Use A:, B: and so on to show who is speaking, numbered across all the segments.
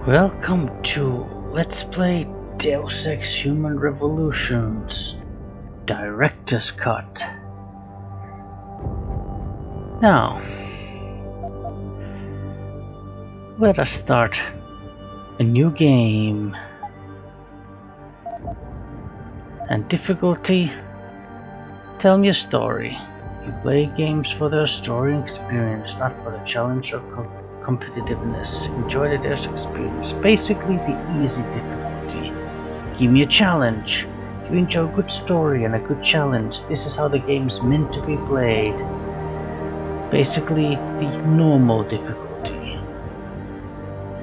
A: Welcome to Let's Play Deus Ex Human Revolution's Director's Cut. Now, let us start a new game. And difficulty? Tell me a story. You play games for their story and experience, not for the challenge or competitiveness. Enjoy the Deus experience. Basically the easy difficulty. Give me a challenge. If you enjoy a good story and a good challenge, this is how the game is meant to be played. Basically the normal difficulty.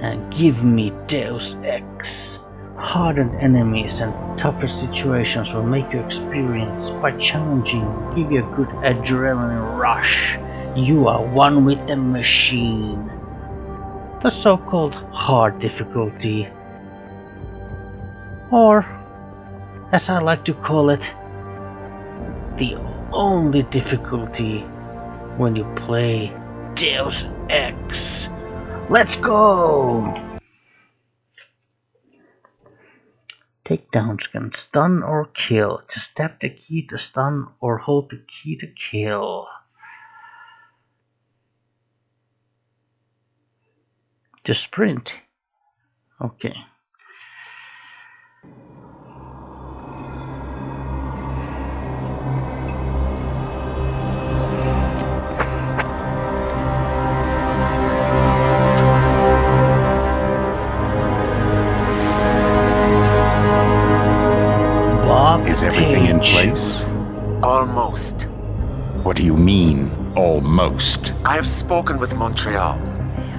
A: And give me Deus Ex. Hardened enemies and tougher situations will make your experience quite challenging, give you a good adrenaline rush. You are one with the machine. The so-called hard difficulty, or as I like to call it, the only difficulty when you play Deus Ex. Let's go! Takedowns can stun or kill. Just tap the key to stun or hold the key to kill. To sprint. Okay.
B: Is everything in place?
C: Almost.
B: What do you mean, almost?
C: I have spoken with Montreal.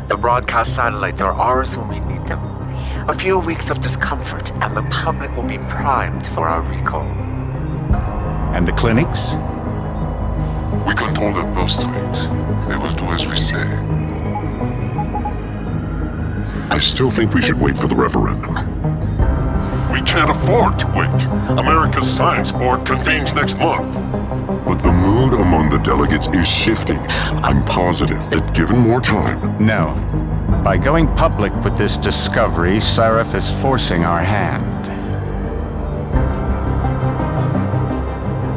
C: The broadcast satellites are ours when we need them. A few weeks of discomfort and the public will be primed for our recall.
B: And the clinics?
D: We control their birth rates. They will do as we say. I still think we should wait for the referendum. We can't afford to wait. America's Science Board convenes next month. But the mood among the delegates is shifting. I'm positive that given more time...
B: No. By going public with this discovery, Sarif is forcing our hand.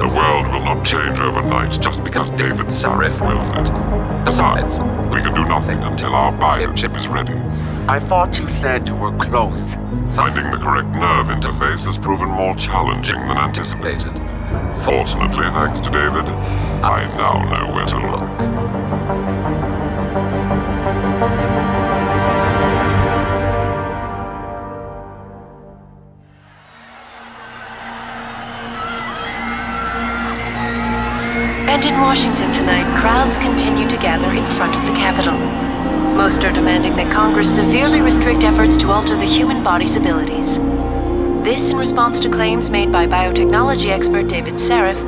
D: The world will not change overnight just because David Sarif willed it. Besides, we can do nothing until our biochip is ready.
C: I thought you said you were close.
D: Finding the correct nerve interface has proven more challenging than anticipated. Fortunately, thanks to David, I now know where to look.
E: And in Washington tonight, crowds continue to gather in front of the Capitol. Most are demanding that Congress severely restrict efforts to alter the human body's abilities. This in response to claims made by biotechnology expert David Sarif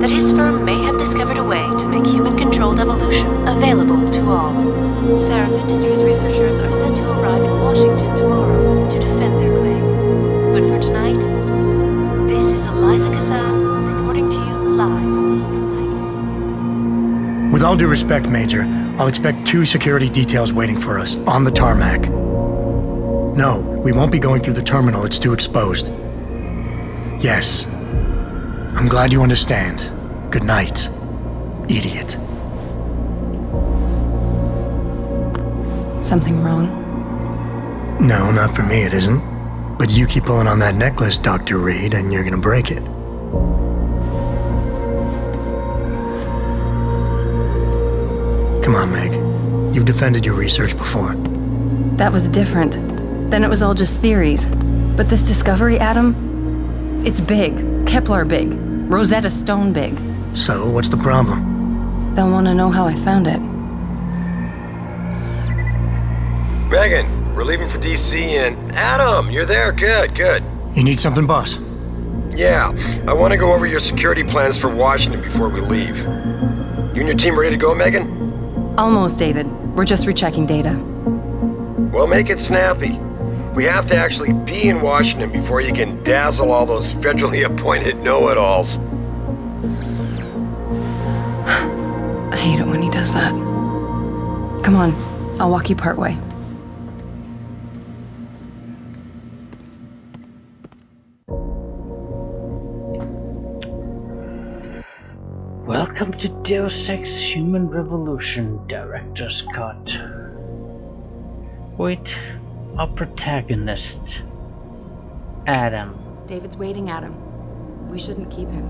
E: that his firm may have discovered a way to make human-controlled evolution available to all. Sarif Industries researchers are set to arrive in Washington tomorrow to defend their claim. But for tonight, this is Eliza Kassan reporting to you live.
F: With all due respect, Major, I'll expect 2 security details waiting for us, on the tarmac. No, we won't be going through the terminal, it's too exposed. Yes. I'm glad you understand. Good night, idiot.
G: Something wrong?
F: No, not for me it isn't. But you keep pulling on that necklace, Dr. Reed, and you're gonna break it. Come on, Meg. You've defended your research before.
G: That was different. Then it was all just theories. But this discovery, Adam, it's big. Kepler big. Rosetta Stone big.
F: So, what's the problem?
G: They'll want to know how I found it.
H: Megan, we're leaving for DC and... Adam, you're there. Good, good.
F: You need something, boss?
H: Yeah, I want to go over your security plans for Washington before we leave. You and your team ready to go, Megan?
G: Almost, David. We're just rechecking data.
H: Well, make it snappy. We have to actually be in Washington before you can dazzle all those federally appointed know-it-alls.
G: I hate it when he does that. Come on, I'll walk you part way.
A: Welcome to Deus Ex Human Revolution Director's Cut. Wait, our protagonist, Adam.
G: David's waiting, Adam. We shouldn't keep him.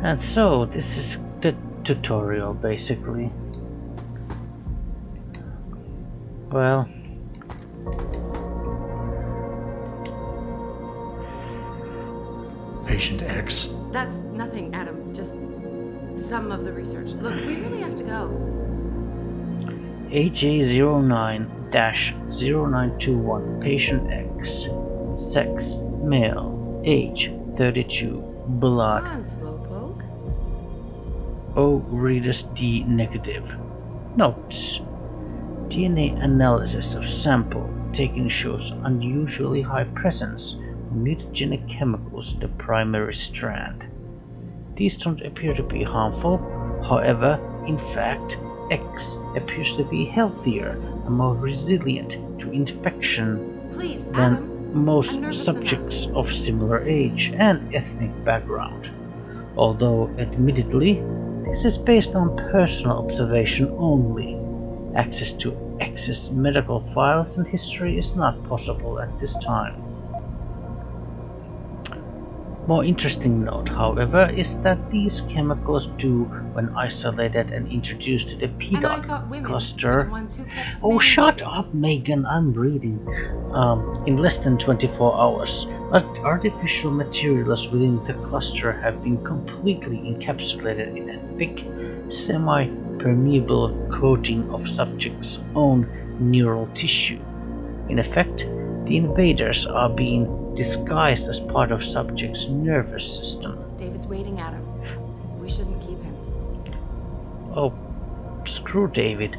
A: And so, this is the tutorial, basically. Well,
F: Patient X.
G: That's nothing, Adam. Just some of the research. Look, we really have to go.
A: AJ09-0921, Patient X. Sex, male. Age, 32. Blood.
G: Come on, Slowpoke.
A: O readers D negative. Notes. DNA analysis of sample taken shows unusually high presence of mutagenic chemicals in the primary strand. These don't appear to be harmful, however, in fact, X appears to be healthier and more resilient to infection
G: Please,
A: than
G: Adam.
A: most
G: I'm nervous
A: subjects of similar age and ethnic background. Although, admittedly, this is based on personal observation only. Access to X's medical files and history is not possible at this time. More interesting note, however, is that these chemicals do, when isolated and introduced to the
G: And I thought
A: PDOT
G: women
A: cluster.
G: were the ones who kept
A: Oh,
G: men
A: shut
G: waiting.
A: up, Megan, I'm reading. In less than 24 hours, but artificial materials within the cluster have been completely encapsulated in a thick, semi-permeable coating of subjects' own neural tissue. In effect, the invaders are being disguised as part of subjects' nervous system.
G: David's waiting, Adam. We shouldn't keep him.
A: Oh, screw David.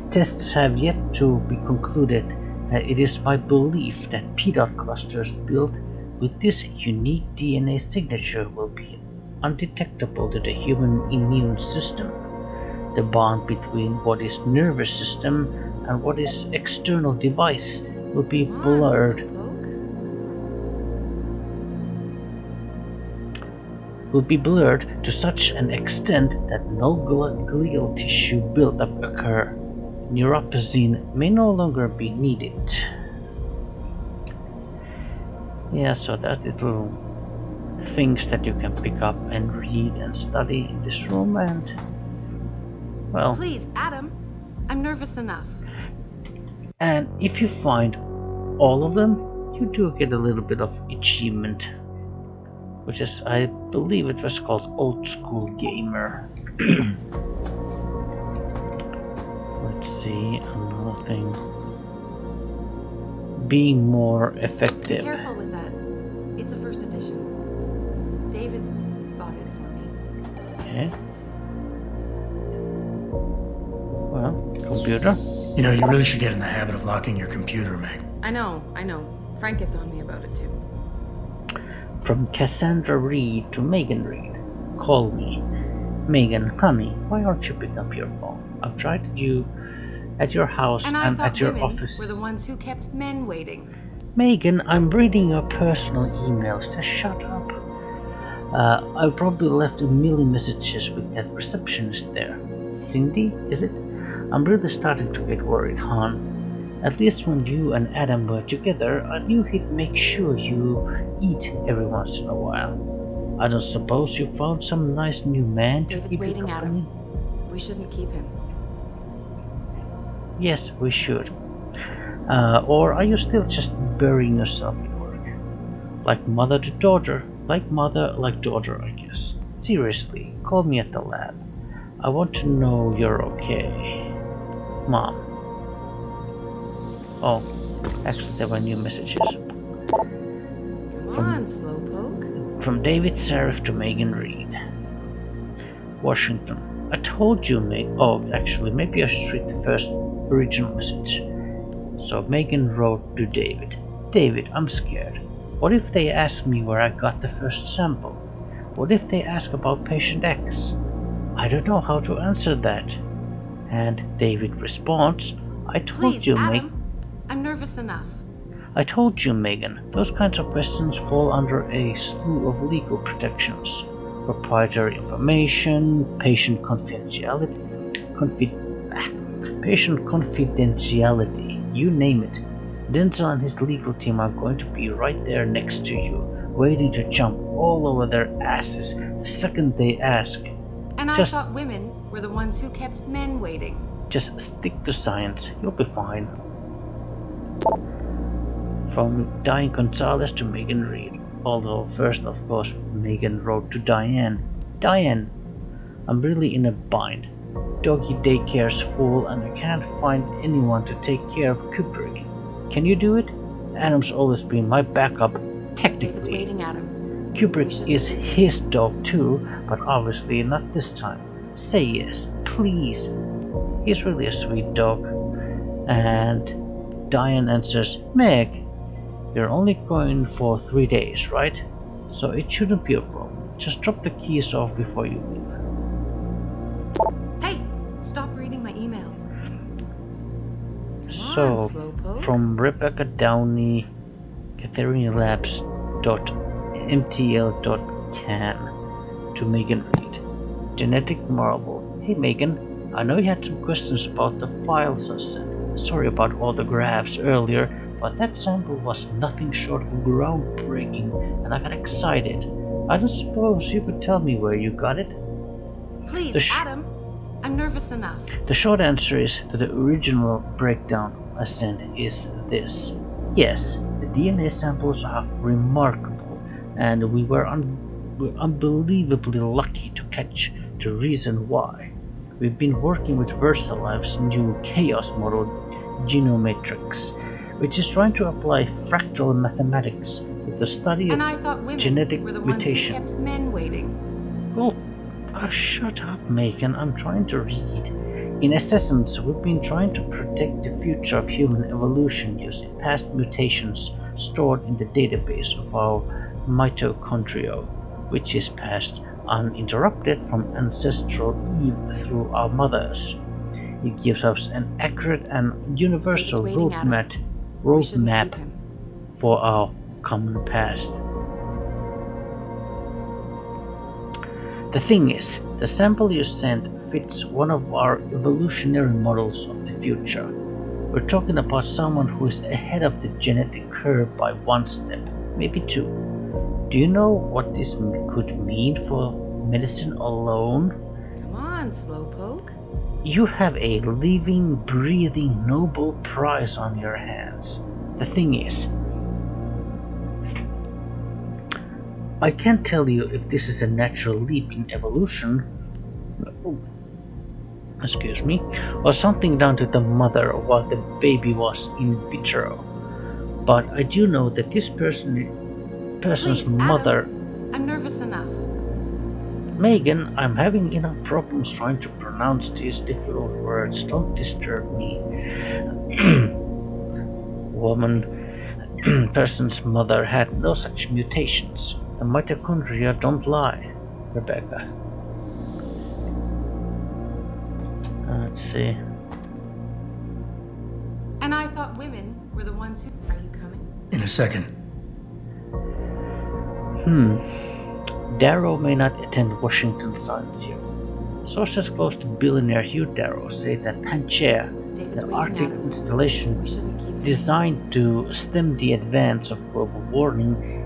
A: Tests have yet to be concluded, and it is my belief that PDOT clusters built with this unique DNA signature will be undetectable to the human immune system. The bond between what is nervous system and what is external device will be
G: Come on,
A: blurred.
G: Slowpoke.
A: Will be blurred to such an extent that no glial tissue buildup occur. Neuropozyne may no longer be needed. Yeah, so that little things that you can pick up and read and study in this room, and well,
G: Please, Adam. I'm nervous enough.
A: and if you find all of them, you do get a little bit of achievement, which is, I believe it was called Old School Gamer. Let's see, another thing. Being more
G: Be
A: effective.
G: careful with that. It's a first edition. David bought it for me.
A: Okay. Well, computer.
F: You know, you really should get in the habit of locking your computer, Meg.
G: I know. Frank gets on me about it too.
A: From Cassandra Reed to Megan Reed. Call me. Megan, honey, why aren't you picking up your phone? I've tried you at your house
G: And I
A: and
G: thought
A: at your
G: women
A: office.
G: were the ones who kept men waiting.
A: Megan, I'm reading your personal emails. Just shut up. I probably left a million messages with that receptionist there. Cindy, is it? I'm really starting to get worried, hon. At least when you and Adam were together, I knew he'd make sure you eat every once in a while. I don't suppose you found some nice new man to
G: David's
A: keep you
G: waiting,
A: company?
G: Adam. We shouldn't keep him.
A: Yes, we should. Or are you still just burying yourself in work? Like mother to daughter. Like mother, like daughter, I guess. Seriously, call me at the lab. I want to know you're okay. Mom. Oh, actually there were new messages.
G: Come on, Slowpoke.
A: From David Serif to Megan Reed. Washington. I told you, Oh, actually, maybe I should read the first original message. So Megan wrote to David. David, I'm scared. What if they ask me where I got the first sample? What if they ask about patient X? I don't know how to answer that. And David responds, I told
G: Please,
A: you,
G: Adam. I'm nervous enough.
A: I told you, Megan, those kinds of questions fall under a slew of legal protections. Proprietary information, patient confidentiality, you name it. Denzel and his legal team are going to be right there next to you, waiting to jump all over their asses the second they ask.
G: And I thought women were the ones who kept men waiting.
A: Just stick to science, you'll be fine. From Diane Gonzalez to Megan Reed. Although first, of course, Megan wrote to Diane. Diane, I'm really in a bind. Doggy daycare's full and I can't find anyone to take care of Kubrick. Can you do it? Adam's always been my backup, technically.
G: David's waiting, Adam.
A: Kubrick is his dog too, but obviously not this time. Say yes, please. He's really a sweet dog. And Diane answers, Meg, you're only going for 3 days, right? So it shouldn't be a problem. Just drop the keys off before you leave.
G: Hey, stop reading my emails.
A: So, from Rebecca Downey, CatherineLabs.mtl.can to Megan Reed. Genetic marvel. Hey Megan, I know you had some questions about the files I sent. Sorry about all the graphs earlier, but that sample was nothing short of groundbreaking, and I got excited. I don't suppose you could tell me where you got it?
G: Please, Adam, I'm nervous enough.
A: The short answer is that the original breakdown I sent is this. Yes, the DNA samples are remarkable, and we were unbelievably lucky to catch the reason why. We've been working with VersaLife's new chaos model, Genomatrix, which is trying to apply fractal mathematics to the study of genetic mutation.
G: Who kept men waiting.
A: Oh, shut up, Megan. I'm trying to read. In essence, we've been trying to predict the future of human evolution using past mutations stored in the database of our mitochondria, which is passed uninterrupted from ancestral Eve through our mothers. It gives us an accurate and universal roadmap for our common past. The thing is, the sample you sent fits one of our evolutionary models of the future. We're talking about someone who is ahead of the genetic curve by 1 step, maybe 2. Do you know what this could mean for medicine alone?
G: Come on, Slowpoke.
A: You have a living, breathing Nobel Prize on your hands. The thing is, I can't tell you if this is a natural leap in evolution, or something down to the mother while the baby was in vitro. But I do know that this person's mother...
G: Adam, I'm nervous enough.
A: Megan, I'm having enough problems trying to pronounce these difficult words. Don't disturb me. Person's mother had no such mutations. The mitochondria don't lie, Rebecca. Let's see.
G: And I thought women were the ones who... Are you coming?
F: In a second.
A: Darrow may not attend Washington Science here. Sources close to billionaire Hugh Darrow say that Pangaea, the Arctic installation designed to stem the advance of global warming,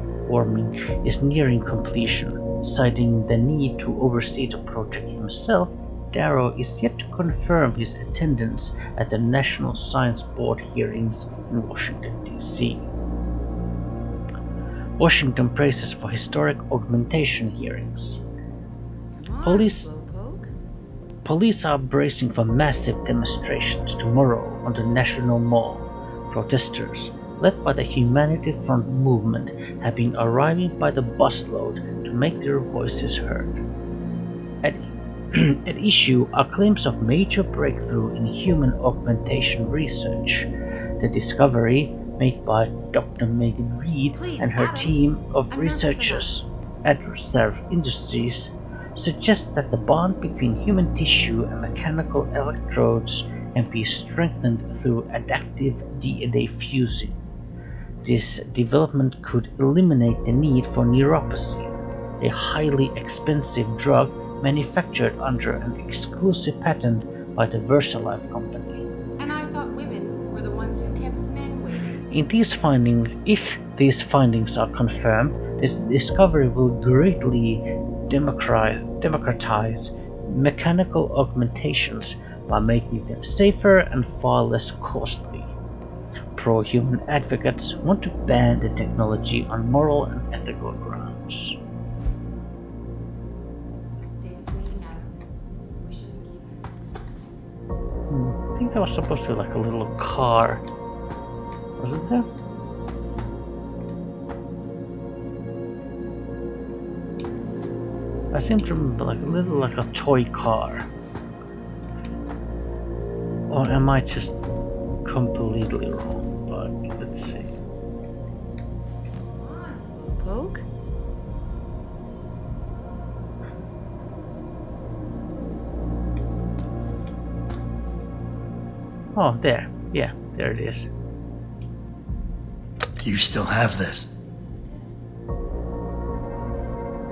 A: is nearing completion. Citing the need to oversee the project himself, Darrow is yet to confirm his attendance at the National Science Board hearings in Washington, D.C. Washington praises for historic augmentation hearings. Police are bracing for massive demonstrations tomorrow on the National Mall. Protesters, led by the Humanity Front movement, have been arriving by the busload to make their voices heard. At issue are claims of major breakthrough in human augmentation research. The discovery, made by Dr. Megan Reed and her team of researchers at Reserve Industries, suggests that the bond between human tissue and mechanical electrodes can be strengthened through adaptive DNA fusing. This development could eliminate the need for neuropathy, a highly expensive drug manufactured under an exclusive patent by the VersaLife company.
G: And I thought women were the ones who kept men waiting.
A: If these findings are confirmed, this discovery will greatly democratize mechanical augmentations by making them safer and far less costly. Pro-human advocates want to ban the technology on moral and ethical grounds. I think that was supposed to be like a little car. Was it there? I seem to remember like a toy car. Or am I just completely wrong? But let's see.
G: Poke?
A: Oh, there. Yeah, there it is.
F: You still have this.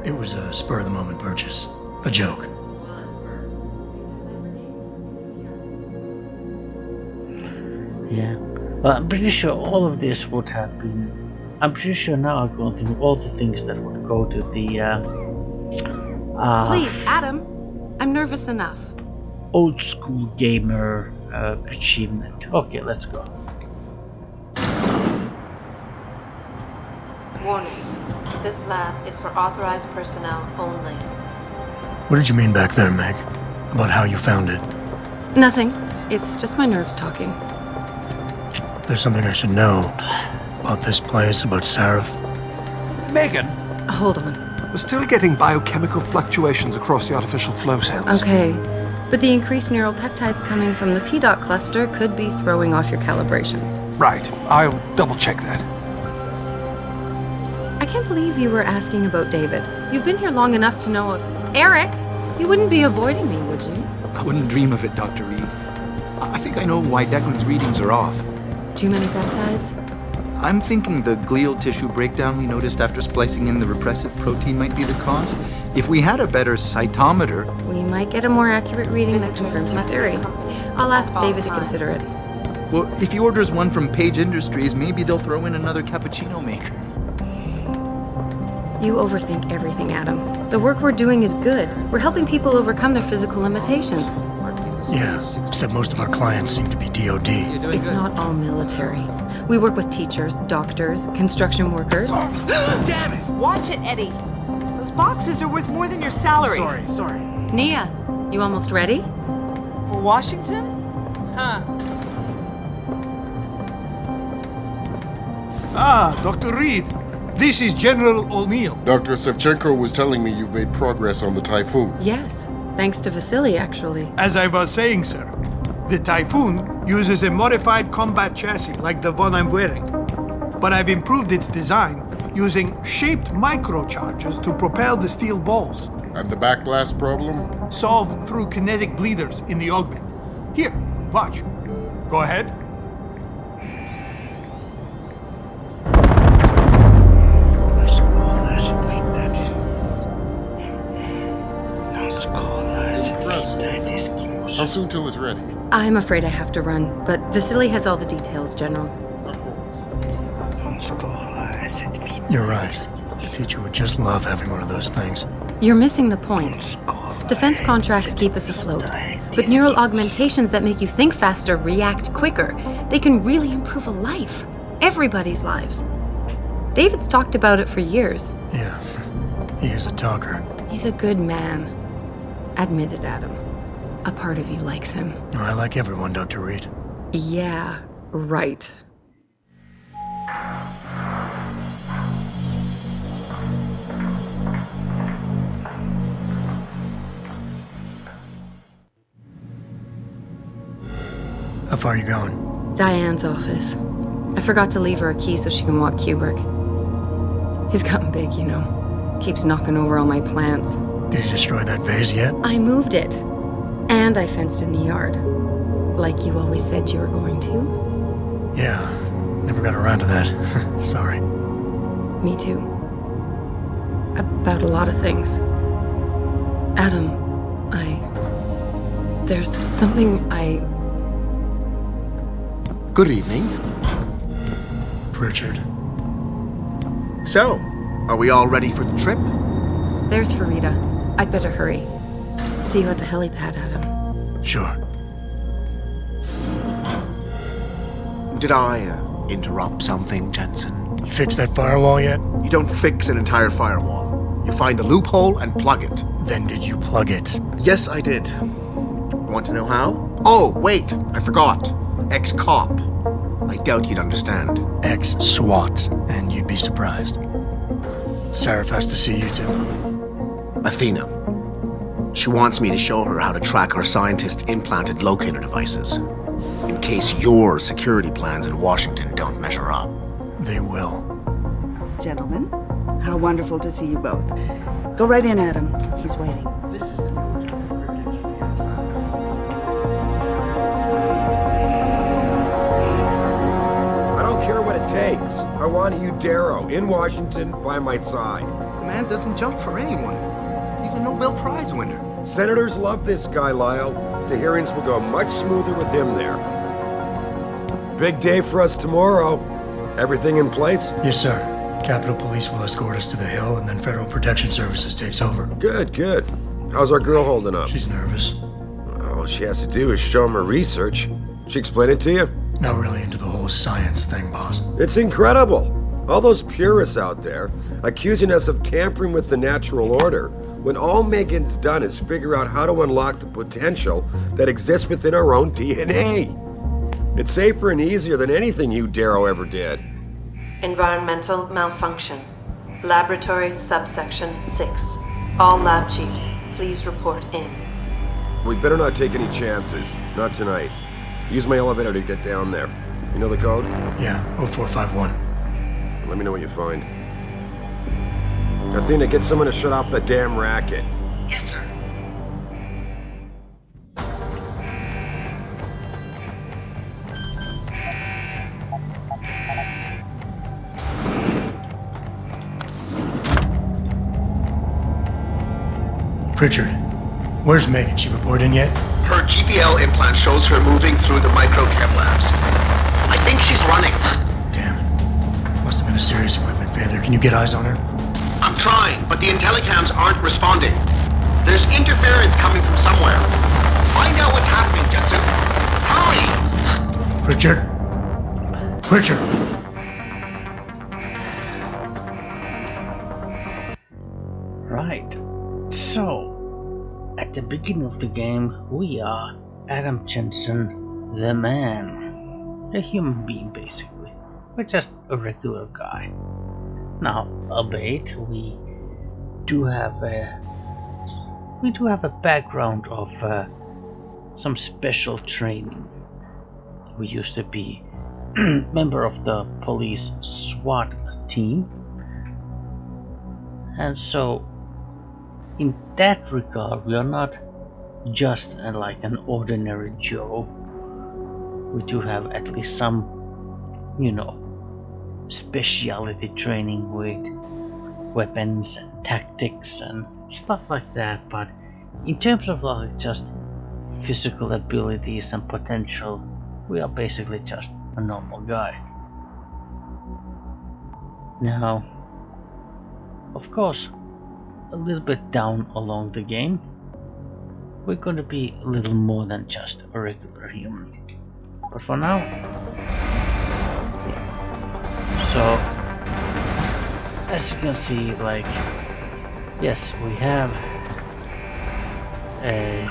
F: It was a spur-of-the-moment purchase. A joke.
A: Yeah. Well, I'm pretty sure all of this would have been... I'm pretty sure now I'm going through all the things that would go to the...
G: Please, Adam. I'm nervous enough.
A: old school gamer achievement. Okay, let's go.
E: Warning. This lab is for authorized personnel only.
F: What did you mean back there, Meg? About how you found it?
G: Nothing. It's just my nerves talking.
F: There's something I should know. About this place, about Sarif.
I: Megan,
G: Hold on.
I: we're still getting biochemical fluctuations across the artificial flow cells.
G: Okay. But the increased neural peptides coming from the PDOT cluster could be throwing off your calibrations.
I: Right. I'll double check that.
G: I can't believe you were asking about David. You've been here long enough to know if... Eric! You wouldn't be avoiding me, would you?
J: I wouldn't dream of it, Dr. Reed. I think I know why Declan's readings are off.
G: Too many peptides?
J: I'm thinking the glial tissue breakdown we noticed after splicing in the repressive protein might be the cause. If we had a better cytometer...
G: We might get a more accurate reading that confirms your theory. I'll ask David to consider it.
J: Well, if he orders one from Page Industries, maybe they'll throw in another cappuccino maker.
G: You overthink everything, Adam. The work we're doing is good. We're helping people overcome their physical limitations.
F: Yeah, except most of our clients seem to be DOD.
G: It's not all military. We work with teachers, doctors, construction workers.
K: Damn it! Watch it, Eddie. Those boxes are worth more than your salary.
I: Sorry.
G: Nia, you almost ready?
K: For Washington? Huh.
L: Ah, Dr. Reed. This is General O'Neill.
D: Dr. Sevchenko was telling me you've made progress on the Typhoon.
G: Yes, thanks to Vasily, actually.
L: As I was saying, sir, the Typhoon uses a modified combat chassis like the one I'm wearing. But I've improved its design using shaped microcharges to propel the steel balls.
D: And the backblast problem?
L: Solved through kinetic bleeders in the augment. Here, watch. Go ahead.
D: Impressive. How soon till it's ready?
G: I'm afraid I have to run, but Vasily has all the details, General.
F: You're right. The teacher would just love having one of those things.
G: You're missing the point. Defense contracts keep us afloat, but neural augmentations that make you think faster, react quicker, they can really improve a life. Everybody's lives. David's talked about it for years.
F: Yeah, he is a talker.
G: He's a good man. Admit it, Adam. A part of you likes him.
F: I like everyone, Dr. Reed.
G: Yeah, right.
F: How far are you going?
G: Diane's office. I forgot to leave her a key so she can walk Kubrick. He's gotten big, you know. Keeps knocking over all my plants.
F: Did you destroy that vase yet?
G: I moved it. And I fenced in the yard. Like you always said you were going to.
F: Yeah, Never got around to that. Sorry.
G: Me too. About a lot of things. Adam, there's something
M: Good evening.
F: Pritchard.
M: So, are we all ready for the trip?
G: There's Farida. I'd better hurry. See you at the helipad, Adam.
F: Sure.
M: Did I interrupt something, Jensen?
F: You fixed that firewall yet?
M: You don't fix an entire firewall. You find the loophole and plug it.
F: Then did you plug it?
M: Yes, I did. Want to know how? Oh, wait, I forgot. Ex-cop. I doubt you'd understand.
F: Ex-SWAT, and you'd be surprised. Sarah has to see you too.
M: Athena. She wants me to show her how to track our scientist-implanted locator devices. In case your security plans in Washington don't measure up.
F: They will.
N: Gentlemen, how wonderful to see you both. Go right in, Adam. He's waiting.
M: This is the newest cryptids we have tracked.
O: I don't care what it takes. I want Darrow in Washington by my side.
M: The man doesn't jump for anyone. He's a Nobel Prize winner.
O: Senators love this guy, Lyle. The hearings will go much smoother with him there. Big day for us tomorrow. Everything in place?
F: Yes, sir. Capitol Police will escort us to the Hill, and then Federal Protection Services takes over.
O: Good, good. How's our girl holding up?
F: She's nervous.
O: All she has to do is show him her research. She explain it to you?
F: Not really into the whole science thing, boss.
O: It's incredible. All those purists out there accusing us of tampering with the natural order, when all Megan's done is figure out how to unlock the potential that exists within our own DNA. It's safer and easier than anything you, Darrow, ever did.
E: Environmental malfunction. Laboratory subsection 6. All lab chiefs, please report in.
O: We better not take any chances. Not tonight. Use my elevator to get down there. You know the code?
F: Yeah, 0451.
O: Let me know what you find. Athena, get someone to shut off the damn racket.
M: Yes, sir.
F: Pritchard, where's Megan? She report in yet?
M: Her GPL implant shows her moving through the microchem labs. I think she's running.
F: Damn it. Must have been a serious equipment failure. Can you get eyes on her?
M: I'm trying, but the intellicams aren't responding. There's interference coming from somewhere. Find out what's happening, Jensen. Hurry!
F: Pritchard? Pritchard!
A: Right. So, at the beginning of the game, we are Adam Jensen, the man. A human being, basically. We're just a regular guy. Now, albeit, we do have a background of some special training. We used to be member of the police SWAT team, and so in that regard, we are not just like an ordinary Joe. We do have at least some, specialty training with weapons and tactics and stuff like that, but in terms of like just physical abilities and potential, we are basically just a normal guy. Now, of course, a little bit down along the game, we're going to be a little more than just a regular human. But for now, so as you can see, like, yes, we have a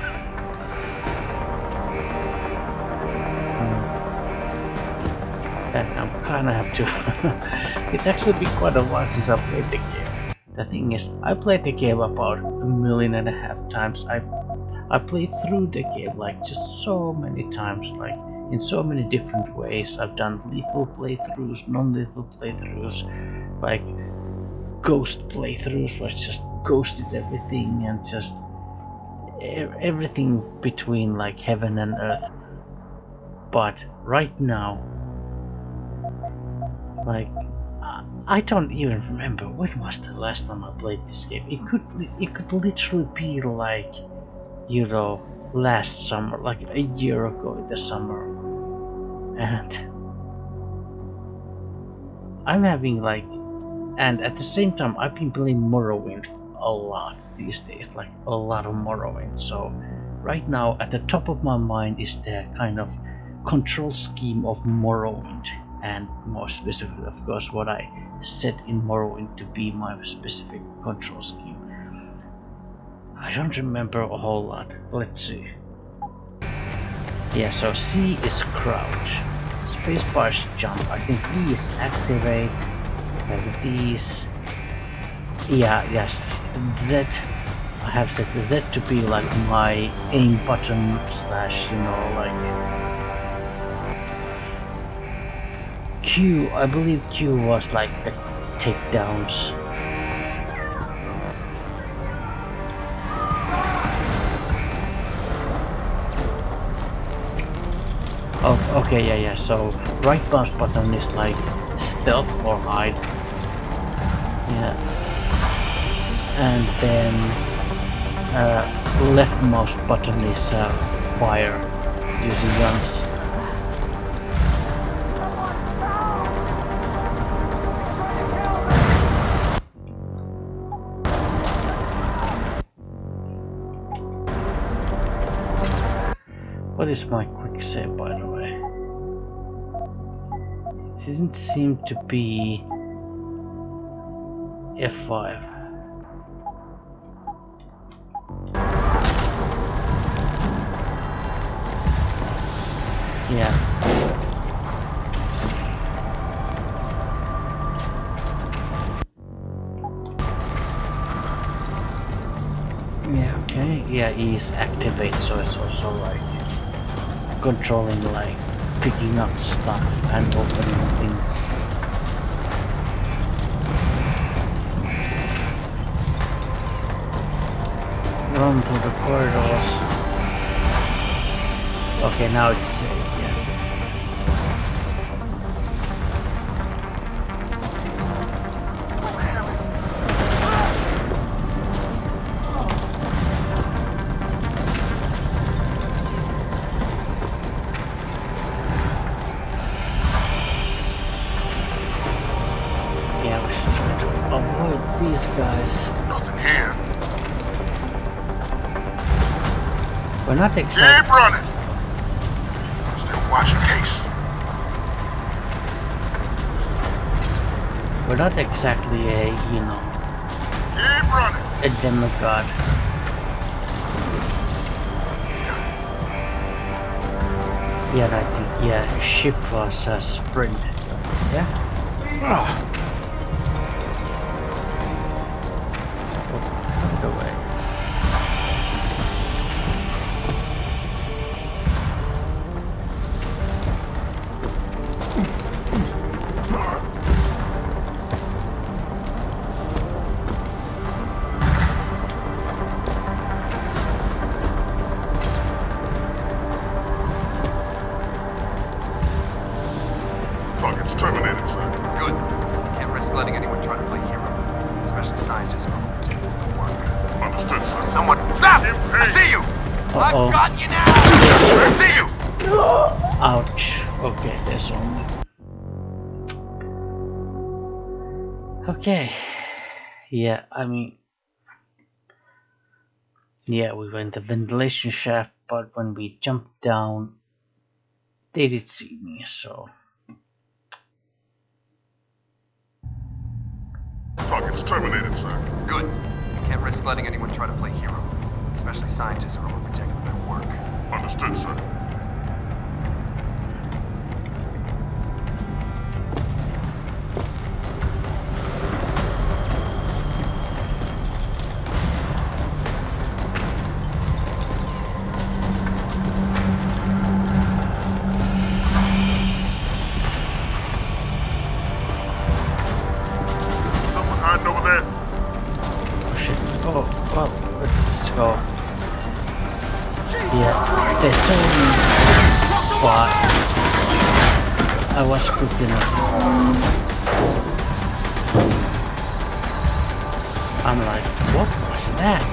A: I'm kinda have to it's actually been quite a while since I played the game. The thing is, I played the game about 1.5 million times. I played through the game like just so many times, like in so many different ways. I've done lethal playthroughs, non-lethal playthroughs, like ghost playthroughs where I just ghosted everything, and just everything between like heaven and earth. But right now, Like, I don't even remember when was the last time I played this game. It could literally be like, you know, last summer, like a year ago in the summer. And I'm having like, and at the same time I've been playing Morrowind a lot these days, like a lot of Morrowind. So right now at the top of my mind is the kind of control scheme of Morrowind, and more specifically of course what I set in Morrowind to be my specific control scheme. I don't remember a whole lot. Let's see. Yeah, so C is crouch, spacebar is jump, I think E is activate, and these, yeah, yes, Z, I have set the Z to be like my aim button slash, you know, like Q, I believe Q was like the takedowns. Oh, okay, yeah, so right mouse button is like stealth or hide. Yeah. And then left mouse button is fire using guns. What is my quick save, by the way? It didn't seem to be F5. Yeah. Yeah, okay. Yeah, E is activate, so it's also like controlling, like picking up stuff and opening things. Run through the corridors. Okay, now it's safe, yeah. Yeah, we should try to avoid these guys.
D: Nothing here.
A: We're not
D: Keep running. Still watching case.
A: We're not exactly a, you know,
D: Keep running.
A: a demigod. Yeah, I think, yeah, ship was a sprint. Yeah? Oh, the way.
D: Target's terminated, sir.
P: Good. Can't risk letting anyone try to play hero, especially scientists who are taking their work.
D: Understood, sir.
C: Someone, stop! I see you!
A: Uh-oh.
C: I've got you now! I see you!
A: Ouch. Okay, there's one. Okay. Yeah, I mean... Yeah, we went the ventilation shaft, but when we jumped down, they did see me, so...
D: Target's terminated, sir.
P: Good. Can't risk letting anyone try to play hero, especially scientists who are protecting their work.
D: Understood, sir. Someone hiding over there.
A: Shit. Oh, well, let's go. Yeah, they saw me, but I was quick enough. I'm like, what was that?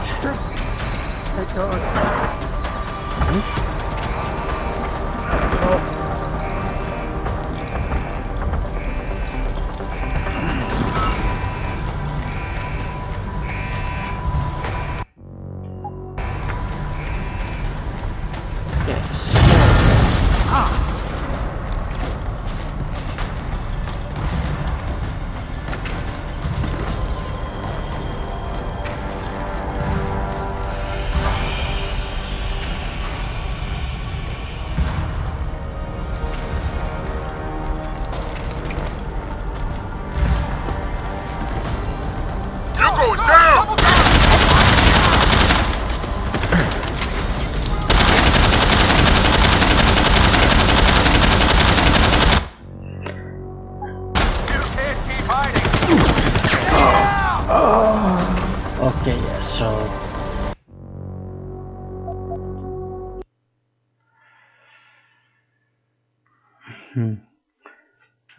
A: Okay, yeah, so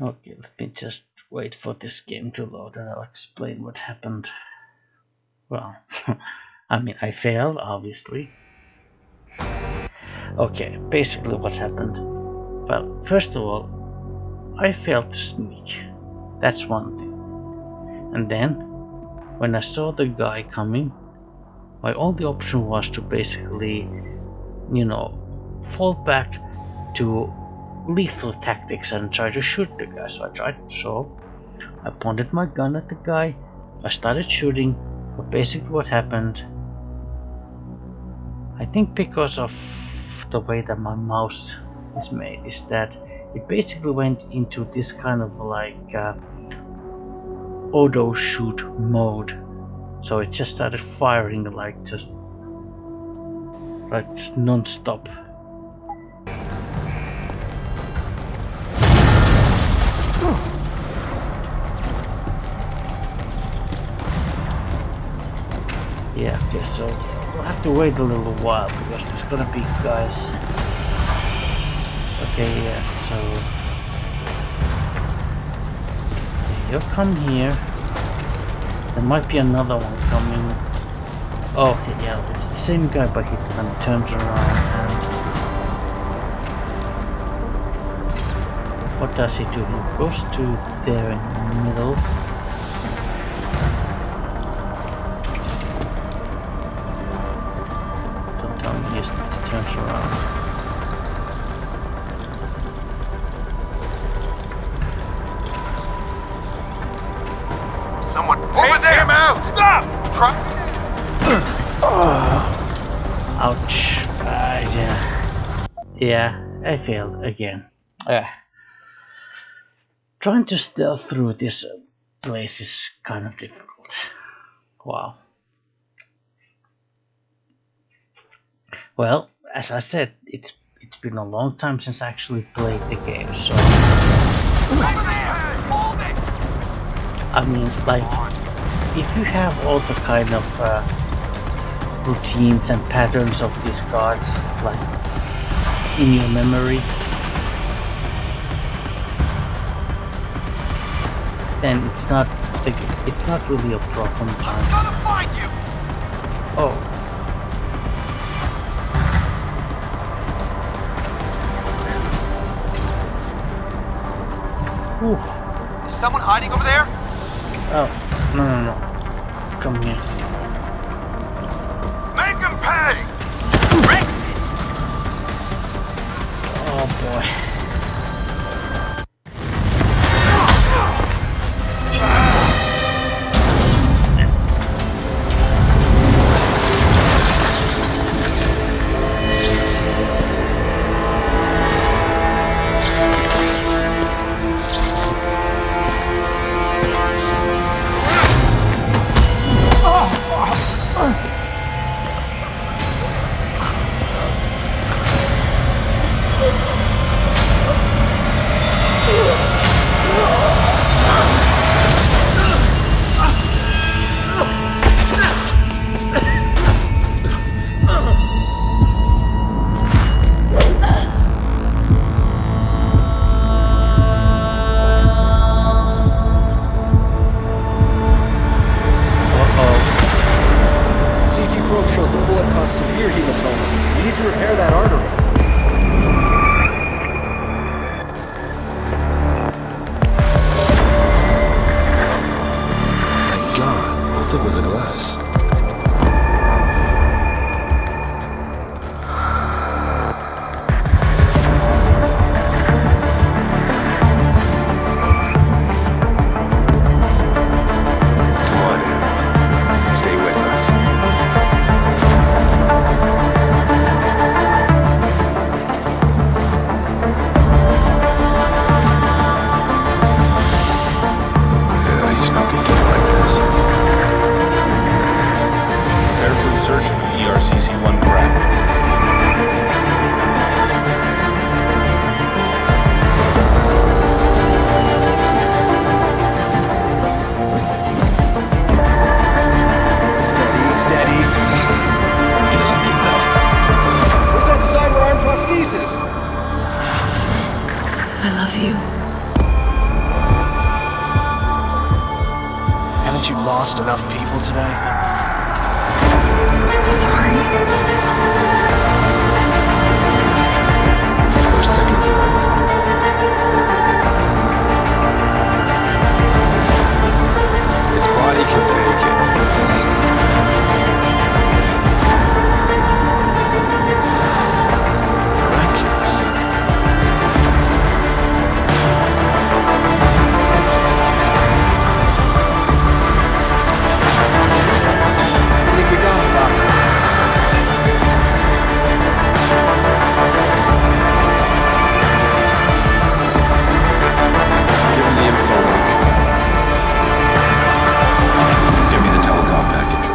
A: okay, let me just wait for this game to load and I'll explain what happened. Well, I mean, I failed, obviously. Okay, basically what happened. Well, first of all, I failed to sneak. That's one thing. And then, when I saw the guy coming, my only option was to basically, you know, fall back to lethal tactics and try to shoot the guy. So I pointed my gun at the guy, I started shooting, but basically what happened, I think because of the way that my mouse is made, is that it basically went into this kind of like auto shoot mode. So it just started firing like just non-stop. Yeah, okay, so we'll have to wait a little while because there's gonna be guys. Okay, yeah, so you'll come here. There might be another one coming. Oh, okay, yeah, it's the same guy, but he kind of turns around and what does he do? He goes to there in the middle. Don't tell me he turns around.
C: Someone take him out! Stop! Try.
A: Ouch. Yeah. Yeah, I failed again. Trying to stealth through this place is kind of difficult. Wow. Well, as I said, it's been a long time since I actually played the game, so I mean, like, if you have all the kind of routines and patterns of these guards, like, in your memory, then it's not really a problem. I'm gonna find you. Oh. Ooh.
P: Is someone hiding over there?
A: Oh, no. Come here.
C: Make him pay!
A: Oh boy.
M: does. Come on, Adam. Stay with us. He's no good to me like this.
Q: Prepare for insertion of ERCC-1 craft.
I: Steady.
Q: He doesn't need that.
I: Where's that cyber arm prosthesis?
E: I love you.
I: Haven't you lost enough people today?
E: I'm sorry.
I: We're seconds away. His body can take it. Miraculous. I think we got it, Doctor.
Q: Give him the info link. Fine. Give me the telecom package.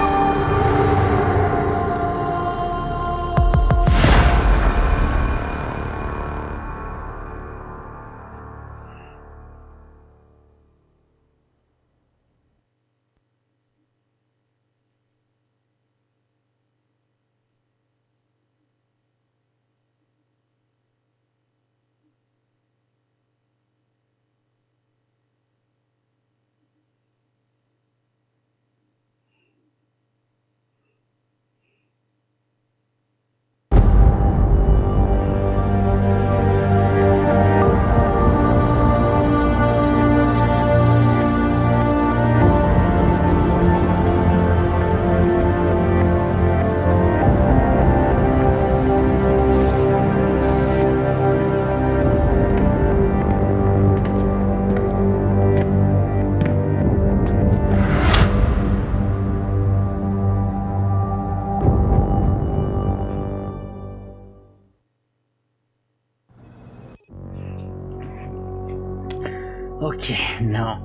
A: Okay, now,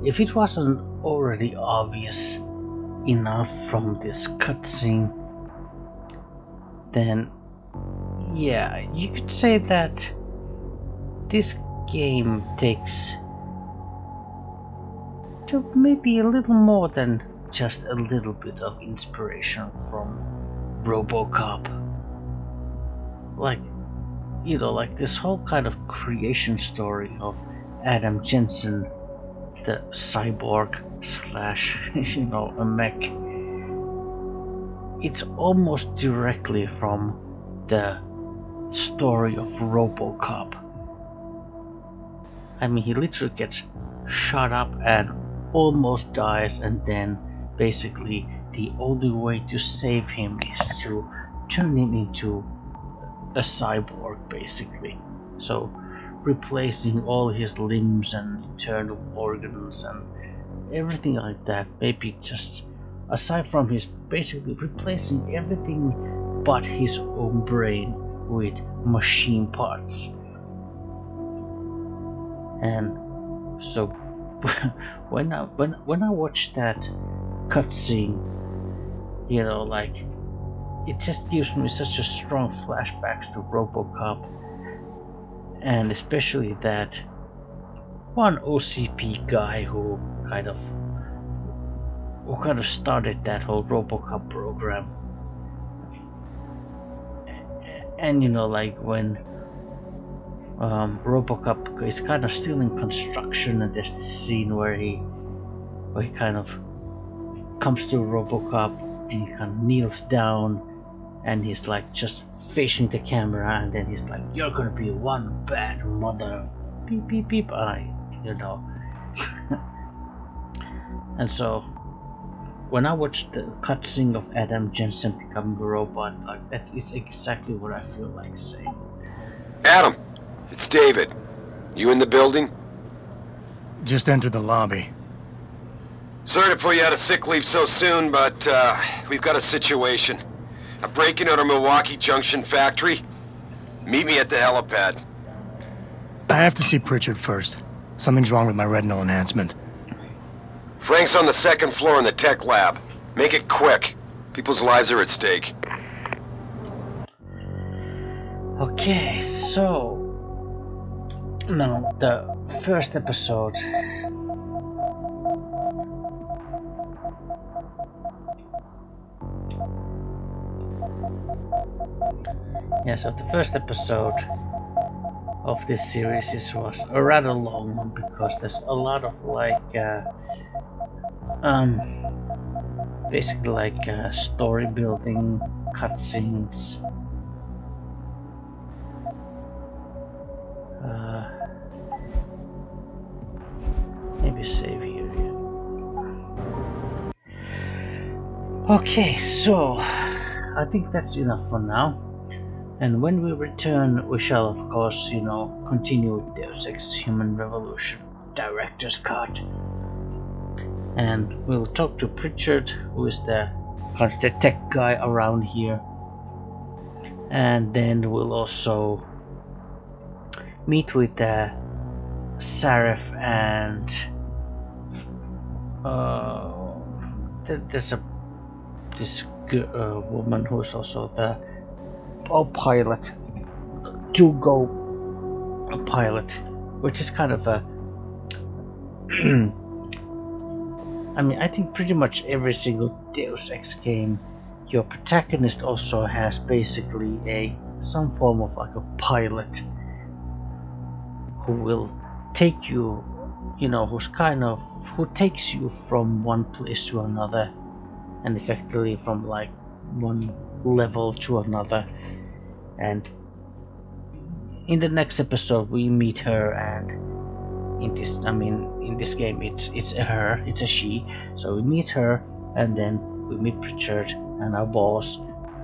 A: if it wasn't already obvious enough from this cutscene, then yeah, you could say that this game takes maybe a little more than just a little bit of inspiration from RoboCop. Like, you know, like this whole kind of creation story of Adam Jensen, the cyborg slash, you know, a mech. It's almost directly from the story of RoboCop. I mean, he literally gets shot up and almost dies, and then basically the only way to save him is to turn him into a cyborg, basically. So replacing all his limbs and internal organs and everything like that. Maybe just aside from his basically replacing everything but his own brain with machine parts. And so when I watch that cutscene, you know, like, it just gives me such a strong flashbacks to RoboCop. And especially that one OCP guy who kind of started that whole RoboCop program. And you know, like when RoboCop is kind of still in construction, and there's this scene where he kind of comes to RoboCop and he kind of kneels down and he's like just facing the camera, and then he's like, "You're gonna be one bad mother," beep beep beep, you know. And so when I watched the cutscene of Adam Jensen becoming a robot, like, that is exactly what I feel like saying.
H: Adam, it's David. You in the building?
F: Just entered the lobby.
H: Sorry to pull you out of sick leave so soon, but we've got a situation. A break-in at our Milwaukee Junction factory. Meet me at the helipad.
F: I have to see Pritchard first. Something's wrong with my retinal enhancement.
H: Frank's on the second floor in the tech lab. Make it quick. People's lives are at stake.
A: Okay, so now the first episode. Yeah, so the first episode of this series was a rather long one because there's a lot of like basically like story building, cutscenes. Maybe save here. Okay, so I think that's enough for now. And when we return, we shall of course, continue with Deus Ex Human Revolution Director's Cut. And we'll talk to Pritchard, who is the kind of the tech guy around here. And then we'll also meet with Sarif and there's this woman who's also the pilot, to-go pilot, which is kind of a I mean, I think pretty much every single Deus Ex game, your protagonist also has basically some form of like a pilot who will take you, who takes you from one place to another, and effectively from like one level to another. And in the next episode we meet her, and in this game it's a her, it's a she, so we meet her, and then we meet Pritchard and our boss,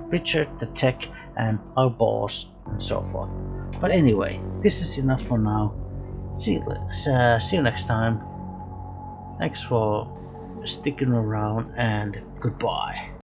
A: Pritchard the tech and our boss, and so forth. But anyway, this is enough for now. See you next time. Thanks for sticking around, and goodbye.